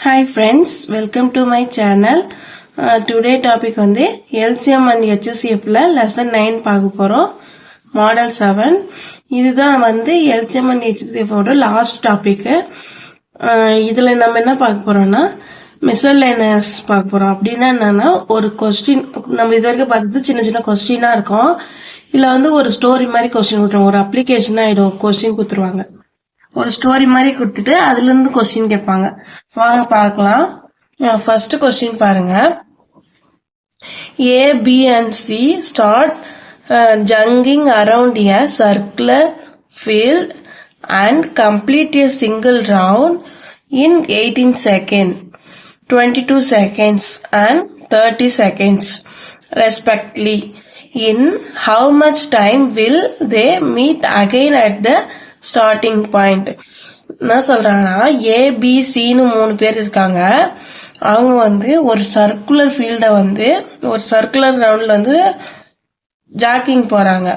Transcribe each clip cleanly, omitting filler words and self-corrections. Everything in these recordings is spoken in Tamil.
Hi friends, welcome to my channel. Today topic வந்து LCM and HCF ல lesson 9 பார்க்க போறோம். Model 7. இதுதான் வந்து LCM and HCF ஓட last topic. இதுல நம்ம என்ன பார்க்க போறோம்னா miscellaneous பார்க்க போறோம். அப்படின்னா என்னன்னா ஒரு கொஸ்டின் நம்ம இது வரைக்கும் பார்த்தது சின்ன சின்ன கொஸ்டினா இருக்கும். இதுல வந்து ஒரு ஸ்டோரி மாதிரி கொஸ்டின் கொடுத்துருவாங்க. ஒரு அப்ளிகேஷன் ஆயிடும் கொஸ்டின் கொடுத்துருவாங்க. ஒரு ஸ்டோரி மாதிரி கொடுத்துட்டு அதுல இருந்து கொஸ்டின் கேட்பாங்க. வாங்க பார்க்கலாம். ஃபர்ஸ்ட் கொஸ்டின் பாருங்க. A, B and C start jogging around a circular field and complete a single round in 18 seconds, 22 seconds and 30 seconds respectively. In how much time will they meet again at the starting point? என்ன சொல்றாங்கன்னா ஏபிசின்னு 3 பேர் இருக்காங்க. அவங்க வந்து ஒரு சர்க்குலர் ஃபீல்ட வந்து ஒரு சர்க்குலர் ரவுண்ட்ல வந்து ஜாக்கிங் போறாங்க.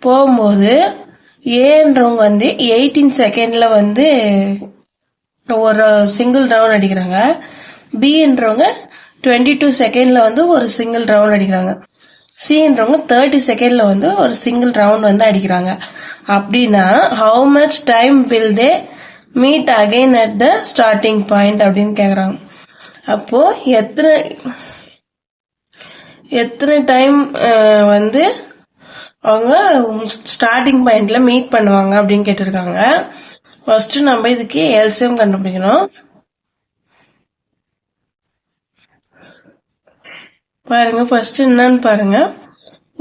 போகும்போது ஏன்றவங்க வந்து 18 செகண்ட்ல வந்து ஒரு சிங்கிள் ரவுண்ட் அடிக்கிறாங்க. பின்றவங்க 22 செகண்ட்ல வந்து ஒரு சிங்கிள் ரவுண்ட் அடிக்கிறாங்க. சின்றவங்க 30 செகண்ட்ல வந்து ஒரு சிங்கிள் ரவுண்ட் வந்து அடிக்கிறாங்க. அப்படின்னா how much time will they meet again at the starting point அப்படின்னு கேக்குறாங்க. அப்போ எத்தனை டைம் வந்து அவங்க ஸ்டார்டிங் பாயிண்ட்ல மீட் பண்ணுவாங்க அப்படின்னு கேட்டிருக்காங்க. ஃபர்ஸ்ட் நம்ம இதுக்கு எல்சிஎம் கண்டுபிடிக்கணும். பாருங்க, ஃபர்ஸ்ட் என்னன்னு பாருங்க.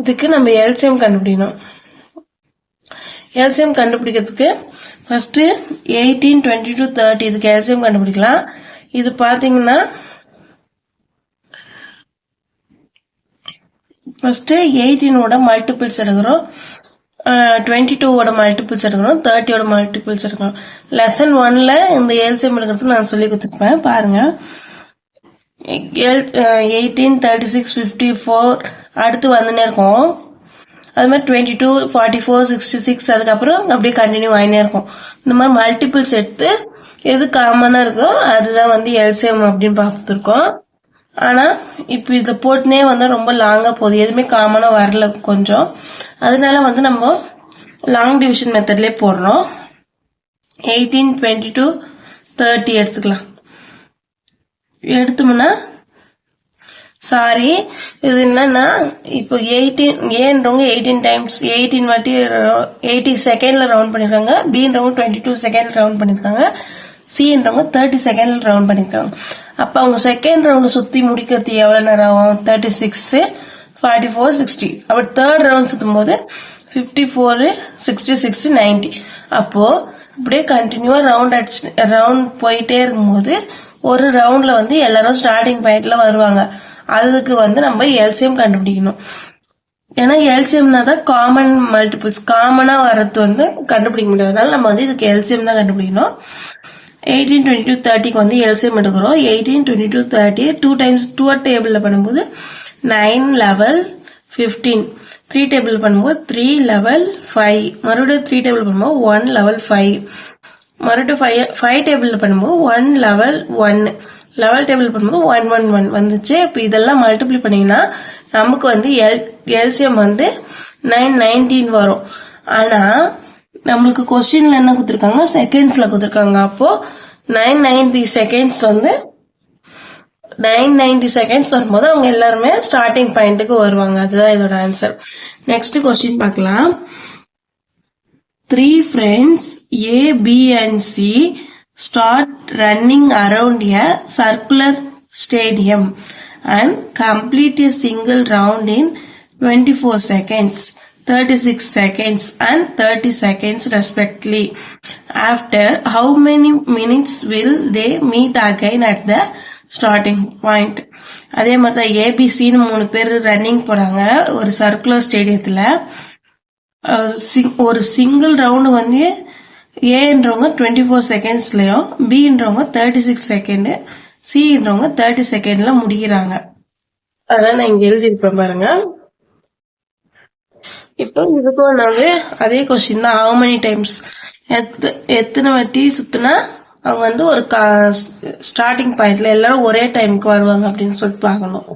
இதுக்கு நம்ம எல்சிஎம் கண்டுபிடிக்கணும். எல்சிஎம் கண்டுபிடிக்கிறதுக்கு ஃபர்ஸ்ட் 18, 22, 30 இதுக்கு எல்சிஎம் கண்டுபிடிக்கலாம். இது பாத்தீங்கன்னா ஃபர்ஸ்ட் 18ஓட மல்டிபிள்ஸ் எடுக்கிறோம், 22ஓட மல்டிபிள்ஸ் எடுக்கணும், 30ஓட மல்டிபிள்ஸ் எடுக்கணும். லெசன் 1ல இந்த எல்சிஎம் எடுக்கிறதுக்கு நான் சொல்லி கொடுத்துருப்பேன். பாருங்க, 18, 36, 54 அடுத்து வந்துனே இருக்கும். அது மாதிரி 22, 44, 66 அதுக்கப்புறம் அப்படியே கண்டினியூ ஆகினே இருக்கும். இந்த மாதிரி மல்டிபிள்ஸ் எடுத்து எது காமனா இருக்கோ அதுதான் வந்து எல்சிஎம் அப்படின்னு பார்த்துருக்கோம். ஆனா இப்ப இதை போட்டுனே வந்து ரொம்ப லாங்கா போகுது, எதுவுமே காமனா வரல கொஞ்சம். அதனால வந்து நம்ம லாங் டிவிஷன் மெத்தட்லயே போடுறோம். 18, 22, 30 எடுத்துக்கலாம். எடுத்தோம்னா சாரி, இது என்னன்னா இப்போ 18 ஏன்றவங்க 18 டைம்ஸ் 18 வாட்டி 80 செகண்ட்ல ரவுண்ட் பண்ணிருக்காங்க. பின்றவங்க 22 செகண்ட் ரவுண்ட் பண்ணிருக்காங்க. சின்றவங்க 30 செகண்ட்ல ரவுண்ட் பண்ணிருக்காங்க. அப்ப அவங்க செகண்ட் ரவுண்ட் சுத்தி முடிக்கிறது எவ்வளவு நேரம் ஆகும்? 36, 44, 60. அப்ப தேர்ட் ரவுண்ட் சுத்தும் போது 54, 66, 90. அப்போ இப்படியே கண்டினியூவா ரவுண்ட் போயிட்டே இருக்கும்போது ஒரு ரவுண்ட்ல வந்து எல்லாரும் ஸ்டார்டிங் பாயிண்ட்ல வருவாங்க. அதுக்கு வந்து நம்ம எல்சிஎம் கண்டுபிடிக்கணும். ஏன்னா எல்சிஎம்னா தான் காமன் மல்டிபிள்ஸ், காமனா வர்றது வந்து கண்டுபிடிக்க முடியாது. அதனால நம்ம வந்து இதுக்கு எல்சிஎம் தான் கண்டுபிடிக்கணும். 18, 22, 30க்கு வந்து எல்சிஎம் எடுக்கிறோம். 18, 22, 30 2 டைம்ஸ் 2 டேபிள்ல பண்ணும்போது 9, 11, 15. 3 டேபிள் பண்ணும்போது 3, 11, 5. மறுபடியும் 3 டேபிள் பண்ணும்போது 1, 11, 5. மறுபடியும் 5 டேபிள் பண்ணும்போது 1, 11, 1. 11 டேபிள் பண்ணும்போது 1, 1, 1 வந்துச்சு. இப்ப இதெல்லாம் மல்டிப்ளை பண்ணீங்கன்னா நமக்கு வந்து எல்சிஎம் வந்து 919 வரும். ஆனா நம்மளுக்கு கொஸ்டின்ல என்ன கொடுத்திருக்காங்க? செகண்ட்ஸ்ல கொடுத்திருக்காங்க. அப்போ 990 செகண்ட்ஸ் வந்து 990 செகண்ட்ஸ் வரும்போது அவங்க எல்லாருமே ஸ்டார்டிங் பாயிண்ட்டுக்கு வருவாங்க. அதுதான் இதோட ஆன்சர். நெக்ஸ்ட் கொஸ்டின் பார்க்கலாம். 3 friends A, B and C start running around a circular stadium and complete a single round in 24 seconds, 36 seconds and 30 seconds respectively. After how many minutes will they meet again at the starting point? அதே மாதிரி ஏபிசின்னு 3 பேர் ரன்னிங் போறாங்க ஒரு சர்க்குலர் ஸ்டேடியத்துல. ஒரு சிங்கிள் ரவுண்ட் வந்து ஏன்றவங்க 24 செகண்ட்ஸ்லயும், பின்றவங்க 36 செகண்ட், சின்றவங்க 30 செகண்ட்ல முடிக்கிறாங்க. அதான் நான் இங்க எழுதிருப்பேன் பாருங்க. இப்போ இதுக்கும் நாங்க அதே கொஸ்டின் தான். ஹவு மெனி டைம்ஸ், எத்தனை வாட்டி சுத்தினா அவங்க வந்து ஒரு ஸ்டார்டிங் பாயிண்ட்ல எல்லாரும் ஒரே டைமுக்கு வருவாங்க அப்படின்னு சொல்லிட்டு பார்க்கணும்.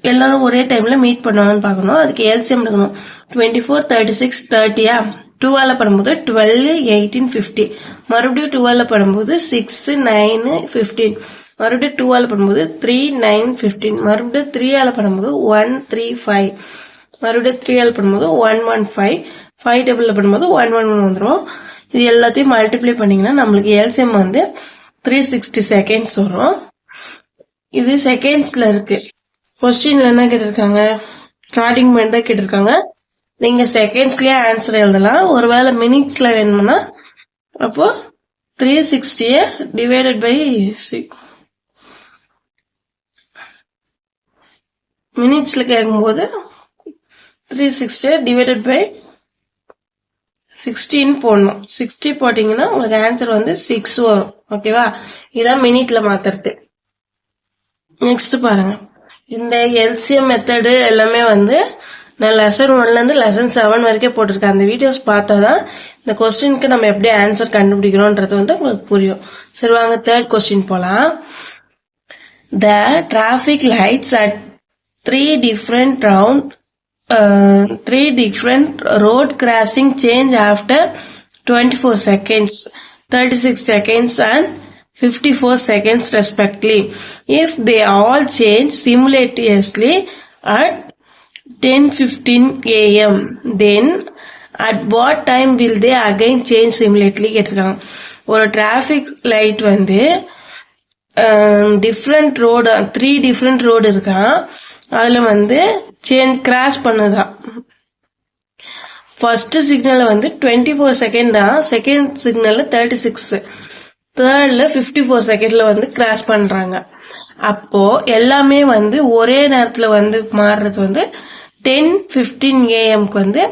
எல்லாரும் ஒரே டைம்ல மீட் பண்ணுவாங்கன்னு பார்க்கணும். அதுக்கு எல்சிஎம் எடுக்கணும். 24, 36, 30யா 2ஆல பண்ணும்போது 12, 18, 50. மறுபடியும் 2ஆல பண்ணும்போது 6, 9, 15. மறுபடியும் 2ஆல பண்ணும்போது 3, 9, 15. மறுபடியும் 3ஆல பண்ணும்போது 1, 3, 5. மறுபடியும் 3ஆல பண்ணும்போது 1, 1, 5. 5 டேபிள்ல பண்ணும்போது 1, 1, 1 வந்துடும். இது எல்லாத்தையும் மல்டிப்ளை பண்ணீங்கன்னா நம்மளுக்கு எல்சிஎம் வந்து 360 செகண்ட்ஸ் வரும். இது செகண்ட்ஸ்ல இருக்கு. கொஸ்டின்ல என்ன கேட்டிருக்காங்க, ஸ்டார்டிங் பாயிண்ட் தான் கேட்டிருக்காங்க. நீங்க செகண்ட்ஸ்லயே ஆன்சர் எழுதலாம். ஒருவேளை மினிட்ஸ்ல வேணும்னா அப்போ 360 டிவைடட் பை 6. மினிட்ஸ்ல கேட்கும்போது 360 டிவைடட் பை 16 போடணும். 60 போட்டீங்கன்னா உங்களுக்கு ஆன்சர் வந்து 6 வரும். ஓகேவா? இதான் மினிட்ல மாத்துறது. நெக்ஸ்ட் பாருங்க, இந்த எல்சிஎம் மெத்தடு எல்லாமே வந்து நான் லெசன் 1ல இருந்து லெசன் 7 வரைக்கும் போட்டிருக்கேன். அந்த வீடியோஸ் பார்த்தாதான் இந்த கொஸ்டினுக்கு நம்ம எப்படி ஆன்சர் கண்டுபிடிக்கிறோம்ன்றது வந்து உங்களுக்கு புரியும். சரி வாங்க தேர்ட் கொஸ்டின் போலாம். The traffic lights at three different road crossing change after 24 seconds, 36 seconds and 54 seconds respectively. If they all change simultaneously at 10:15 a.m. then at what time will they again change simultaneously கேட்டிருக்காங்க. ஒரு டிராபிக் லைட் வந்து டிஃப்ரெண்ட் ரோடு 3 டிஃப்ரெண்ட் ரோடு இருக்கான். அதுல வந்து கிராஸ் பண்ணுதான். ஃபர்ஸ்ட் சிக்னல்ல வந்து 24 செகண்ட் தான், செகண்ட் சிக்னல்ல 36, தேர்ட்ல 54 செகண்ட்ல வந்து கிராஸ் பண்றாங்க. அப்போ எல்லாமே வந்து ஒரே நேரத்துல வந்து மாறுறது வந்து 10:15 a.m.க்கு வந்து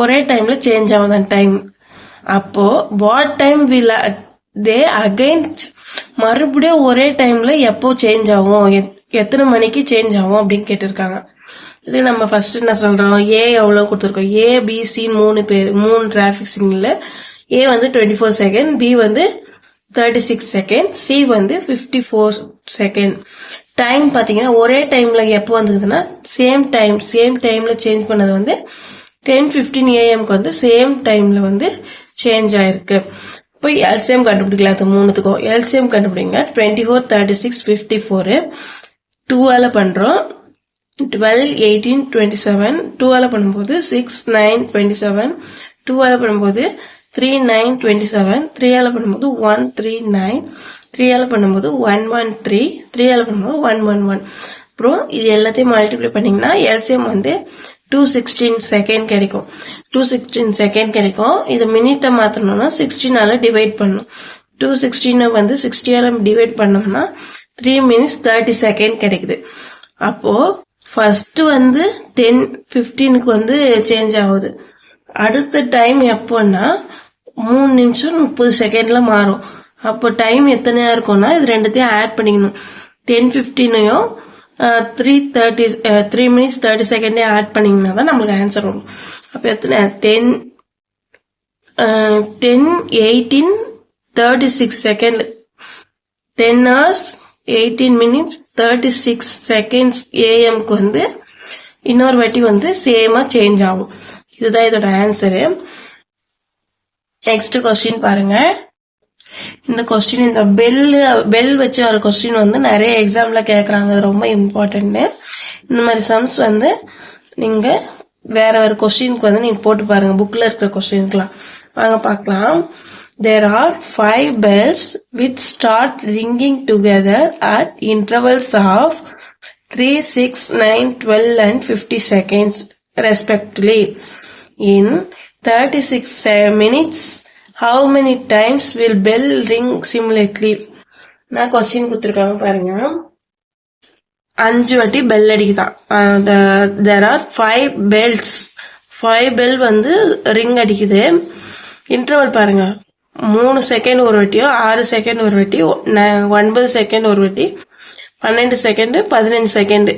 ஒரே டைம்ல சேஞ்ச் ஆகும் டைம். அப்போ what time will they again மறுபடியும் ஒரே டைம்ல எப்போ சேஞ்ச் ஆகும், எத்தனை மணிக்கு சேஞ்ச் ஆகும் அப்படின்னு கேட்டிருக்காங்க. இது நம்ம ஃபர்ஸ்ட் என்ன சொல்றோம், ஏ எவ்வளவு கொடுத்துருக்கோம், ஏ பி சி 3 டிராபிக் சிக்னல்ல ஏ வந்து 24 செகண்ட், பி வந்து 36 செகண்ட், சி வந்து 54 செகண்ட். டைம் பாத்தீங்கன்னா ஒரே டைம்ல எப்போ வந்ததுன்னா சேம் டைம்ல சேஞ்ச் பண்ணது வந்து 10:15 a.m.க்கு வந்து சேம் டைம்ல வந்து சேஞ்ச் ஆயிருக்கு. இப்போ எல்சிஎம் கண்டுபிடிக்கலாம். அது மூணுத்துக்கும் எல்சிஎம் கண்டுபிடிங்க. 24, 36, 54 2ஆல பண்றோம். 12, 18, 27 2ஆல பண்ணும்போது 6, 9, 27 2ஆல பண்ணும்போது 3, 9, 27 3ஆல பண்ணும்போது 1, 3, 9 3ஆல பண்ணும்போது 1, 1, 3 3ஆல பண்ணும்போது 1, 1, 1. அப்புறம் இது எல்லாத்தையும் மல்டிப்ளை பண்ணீங்கன்னா எல்சிஎம் வந்து 216 செகண்ட் கிடைக்கும். 216 செகண்ட் கிடைக்கும். இது மினிட்டை மாத்தணும்னா 16ஆல டிவைட் பண்ணணும். 216 வந்து 60ஆல டிவைட் பண்ணோம்னா 3 minutes 30 செகண்ட் கிடைக்குது. அப்போ ஃபர்ஸ்ட் வந்து 10:15க்கு வந்து சேஞ்ச் ஆகுது. அடுத்த டைம் எப்போன்னா 3 நிமிஷம் 30 செகண்ட்ல மாறும். அப்போ டைம் எத்தனையா இருக்கும்னா இது ரெண்டுத்தையும் ஆட் பண்ணிக்கணும். 10:15யும் 3 minutes 30 செகண்டே ஆட் பண்ணீங்கன்னா தான் நம்மளுக்கு ஆன்சர் வரும். அப்போ எத்தனை 10, 18, 36 செகண்ட், 10 hours 18 minutes 36 seconds AM-க்கு வந்து இன்னொரு வாட்டி வந்து சேமா சேஞ்ச் ஆகும். இதுதான் இதோட ஆன்சரு. நெக்ஸ்ட் கொஸ்டின் பாருங்க. இந்த கொஸ்டின் இந்த பெல் வச்சு ஒரு கொஸ்டின் வந்து நிறைய எக்ஸாம்ல கேக்குறாங்க. அது ரொம்ப இம்பார்ட்டன்ட். இந்த மாதிரி சம்ஸ் வந்து நீங்க வேற ஒரு கொஸ்டினுக்கு வந்து நீங்க போட்டு பாருங்க, புக்ல இருக்கிற கொஸ்டினுக்குலாம். வாங்க பார்க்கலாம். There are 5 bells which start ringing together at intervals of 3, 6, 9, 12 and 50 seconds respectively. In 36 minutes, how many times will bell ring simultaneously? நான் கொஸ்டின் கொடுத்துருக்காங்க பாருங்க. 5 வாட்டி பெல் அடிக்குதான். There are 5 bells. 5 bell வந்து ரிங் அடிக்குது. இன்டர்வல் பாருங்க, 3 செகண்ட் ஒரு வாட்டியோ, 6 செகண்ட் ஒரு வாட்டி, 9 செகண்ட் ஒரு வாட்டி, 12 செகண்ட், 15 செகண்ட்,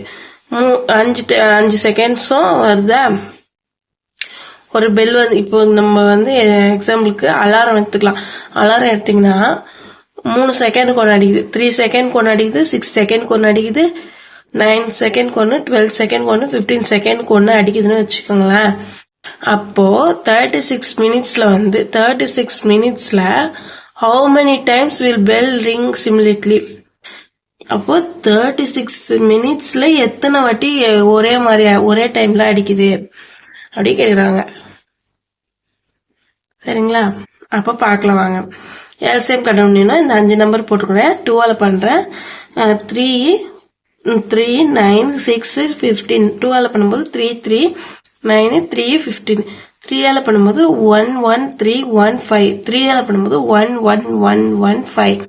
5 செகண்ட்ஸும் வருதா. ஒரு பெல் வந்து இப்போ நம்ம வந்து எக்ஸாம்பிளுக்கு அலாரம் எடுத்துக்கலாம். அலாரம் எடுத்தீங்கன்னா 3 செகண்டுக்கு ஒன்று அடிக்குது, 3 செகண்ட் ஒன்று அடிக்குது, 6 செகண்ட் ஒன்று அடிக்குது, 9 செகண்ட் ஒன்று, 12 செகண்ட் ஒன்று, 15 செகண்ட் ஒன்று அடிக்குதுன்னு வச்சுக்கோங்களேன். அப்போ 36 மினிட்ஸ்ல வந்து 36 மினிட்ஸ்ல how many times will bell ring simultaneously? அப்போ 36 மினிட்ஸ்ல எத்தனை வாட்டி ஒரே மாதிரி ஒரே டைம்ல அடிக்குது அப்படி கேக்குறாங்க. சரிங்களா? அப்ப பார்க்கலாம் வாங்க. எல்சிஎம் கண்டுபிடிக்கணும்னா இந்த 5 நம்பர் போட்டுக்கிறேன். 2ஆல பண்றேன். 3 3 9 6 15. 2ஆல பண்ணும்போது 3 3 9 3 15. 3ஆல பண்ணும்போது 1 1 3 1 5. 3ஆல பண்ணும்போது 1 1 1 1 5.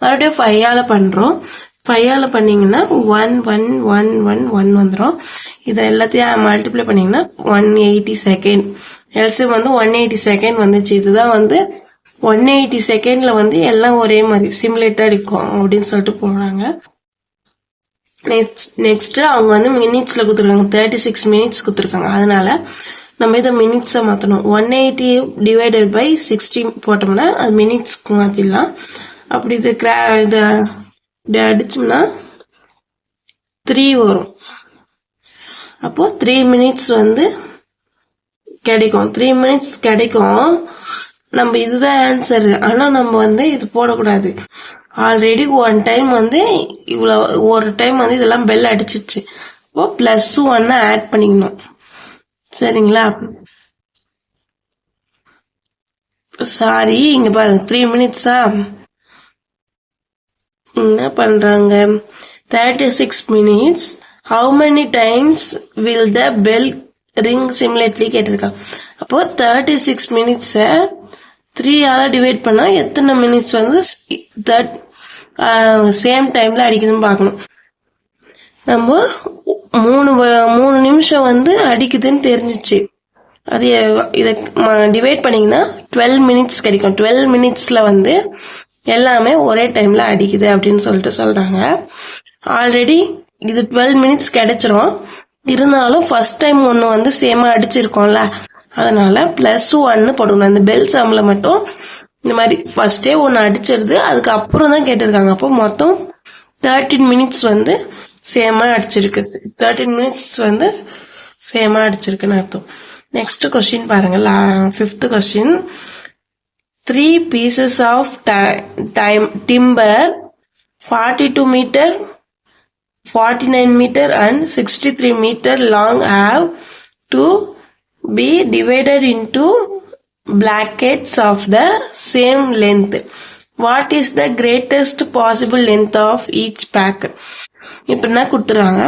மறுபடியும் 5ஆல பண்றோம். 5ஆல பண்ணீங்கன்னா 1 1 1 1 1 வந்துடும். இதை எல்லாத்தையும் மல்டிப்ளை பண்ணீங்கன்னா 180 செகண்ட். எல்சிஎம் வந்து 180 செகண்ட் வந்துச்சு. இதுதான் வந்து 180 செகண்ட்ல வந்து எல்லாம் ஒரே மாதிரி சிமுலேட்டா இருக்கும் அப்படின்னு சொல்லிட்டு போறாங்க. நெக்ஸ்ட் அவங்க வந்து மினிட்ஸ்ல கொடுத்துருக்காங்க. 36 மினிட்ஸ் கொடுத்துருக்காங்க. அதனால நம்ம இதை மினிட்ஸா மாத்தணும். 180 டிவைடட் பை 60 போட்டோம்னா அது மினிட்ஸ்க்கு மாத்திடலாம். அப்படி இதை அடிச்சோம்னா 3 வரும். அப்போ 3 மினிட்ஸ் வந்து கிடைக்கும். 3 மினிட்ஸ் கிடைக்கும். நம்ம இதுதான் ஆன்சர். ஆனா நம்ம வந்து இது போடக்கூடாது. ஆல்ரெடி ஒன் டைம் வந்து இவ்வளவு ஒரு டைம் வந்து இதெல்லாம் பெல் அடிச்சிச்சு. இப்போ +1 ஆட் பண்ணிக்கணும். சரிங்களா? சாரி, இங்க பாருங்க 3 மினிட்ஸா என்ன பண்றாங்க. 36 minutes how many times will the bell ring simultaneously கேட்டிருக்காங்க. அப்போ 36 மினிட்ஸ 3ஆல டிவைட் பண்ணா எத்தனை மினிட்ஸ் வந்து சேம் டைம்ல அடிக்குதுன்னு பார்க்கணும். நம்ம 3 நிமிஷம் வந்து அடிக்குதுன்னு தெரிஞ்சிச்சு. அது இதை டிவைட் பண்ணீங்கன்னா 12 மினிட்ஸ் கிடைக்கும். 12 மினிட்ஸ்ல வந்து எல்லாமே ஒரே டைம்ல அடிக்குது அப்படின்னு சொல்லிட்டு சொல்றாங்க. ஆல்ரெடி இது 12 மினிட்ஸ் கிடைச்சிரும். இருந்தாலும் ஃபர்ஸ்ட் டைம் ஒன்னு வந்து சேமா அடிச்சிருக்கோம்ல, அதனால +1 போடணும். அந்த பெல் சம்ல மட்டும் இந்த மாதிரி ஃபர்ஸ்டே ஒன்னு அடிச்சிருது, அதுக்கு அப்புறம் தான் கேட்டிருக்காங்க. அப்போ மொத்தம் 13 மினிட்ஸ் வந்து சேமா அடிச்சிருக்கு. 13 மினிட்ஸ் வந்து சேமா அடிச்சிருக்குன்னு அர்த்தம். நெக்ஸ்ட் கொஸ்டின் பாருங்க. 5th question. 3 pieces of timber 42 meter, 49 meter and 63 meter long have to be divided into brackets of the same length. What is the greatest possible length of each pack? இப்ப என்ன கொடுத்துறாங்க,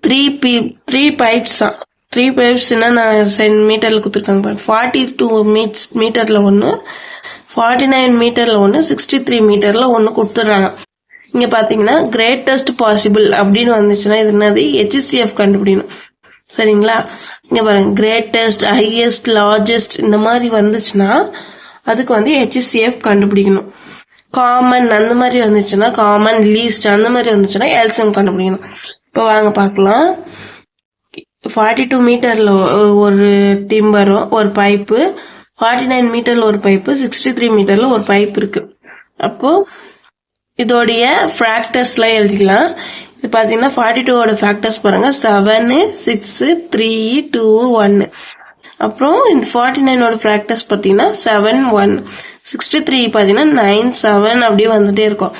3 pipes. 3 pipes மீட்டர்ல கொடுத்துருக்காங்க. 42 மீட்டர்ல ஒன்னு, 49 மீட்டர்ல ஒன்னு, 63 மீட்டர்ல ஒன்னு கொடுத்துறாங்க. இங்க பாத்தீங்கன்னா கிரேட்டஸ்ட் பாசிபிள் அப்படின்னு வந்துச்சுன்னா இது என்னது, HCF கண்டுபிடிக்கணும். சரிங்களா? இங்க பாருங்க, கிரேட்டஸ்ட், ஹையஸ்ட், லார்ஜஸ்ட் இந்த மாதிரி வந்துச்சுன்னா அதுக்கு வந்து HCF கண்டுபிடிக்கணும். காமன் அந்த மாதிரி வந்துச்சுன்னா காமன், லீஸ்ட் அந்த மாதிரி வந்துச்சுன்னா எல்சிஎம் கண்டுபிடிக்கணும். இப்போ வாங்க பார்க்கலாம். 42 மீட்டர்ல ஒரு டிம்பரும் ஒரு பைப்பு, 49 மீட்டர்ல ஒரு பைப்பு, 63 மீட்டர்ல ஒரு பைப் இருக்கு. அப்போ இதோடைய ஃபேக்டர்ஸ்லாம் எழுதிக்கலாம். இது பாத்தீங்கன்னா 42ஓட ஃபேக்டர்ஸ் பாருங்க, 7 6 3 2 1. அப்புறம் இந்த 49ஓட ஃபேக்டர்ஸ் பாத்தீங்கன்னா 7 1. 63 பாத்தீங்கன்னா 9 7 அப்படியே வந்துட்டே இருக்கும்.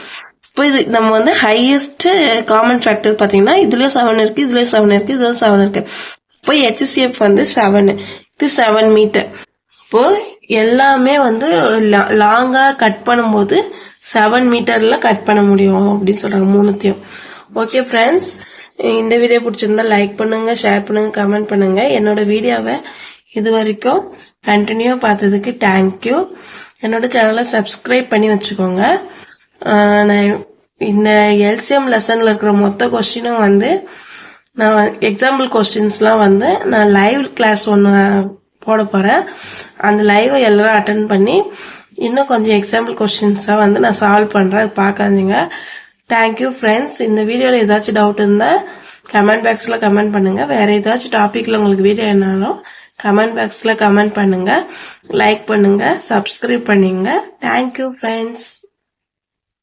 இப்போ இது நம்ம வந்து ஹையஸ்ட் காமன் ஃபேக்டர் பாத்தீங்கன்னா இதுலயும் 7 இருக்கு, இதுலயும் 7 இருக்கு, இதுலயும் 7 இருக்கு. இப்போ HCF வந்து 7. இது 7 மீட்டர். இப்போ எல்லாமே வந்து லாங்கா கட் பண்ணும்போது 7 மீட்டர்ல கட் பண்ண முடியும் அப்படின்னு சொல்றாங்க மூணுத்தையும். ஓகே ஃப்ரெண்ட்ஸ், இந்த வீடியோ பிடிச்சிருந்தா லைக் பண்ணுங்க, ஷேர் பண்ணுங்க, கமெண்ட் பண்ணுங்க. என்னோட வீடியோவை இது வரைக்கும் கண்டினியூ பார்த்ததுக்கு தேங்க்யூ. என்னோட சேனலை சப்ஸ்கிரைப் பண்ணி வச்சுக்கோங்க. நான் இந்த எல்சிஎம் லெசன்ல இருக்கிற மொத்த கொஸ்டினும் வந்து நான் எக்ஸாம்பிள் கொஸ்டின்ஸ்லாம் வந்து நான் லைவ் கிளாஸ் ஒன்று போட போறேன். அந்த லைவை எல்லாரும் அட்டென்ட் பண்ணி இன்னும் கொஞ்சம் எக்ஸாம்பிள் கொஸ்டின்ஸா வந்து நான் சால்வ் பண்றேன். பார்க்காதீங்க. Thank you friends. இந்த வீடியோல ஏதாச்சும் டவுட் இருந்தா கமெண்ட் பாக்ஸ்ல கமெண்ட் பண்ணுங்க. வேற ஏதாச்சும் டாபிக்ல உங்களுக்கு வீடியோ என்னாலும் கமெண்ட் பாக்ஸில் கமெண்ட் பண்ணுங்க, லைக் பண்ணுங்க, சப்ஸ்கிரைப் பண்ணுங்க. Thank you friends.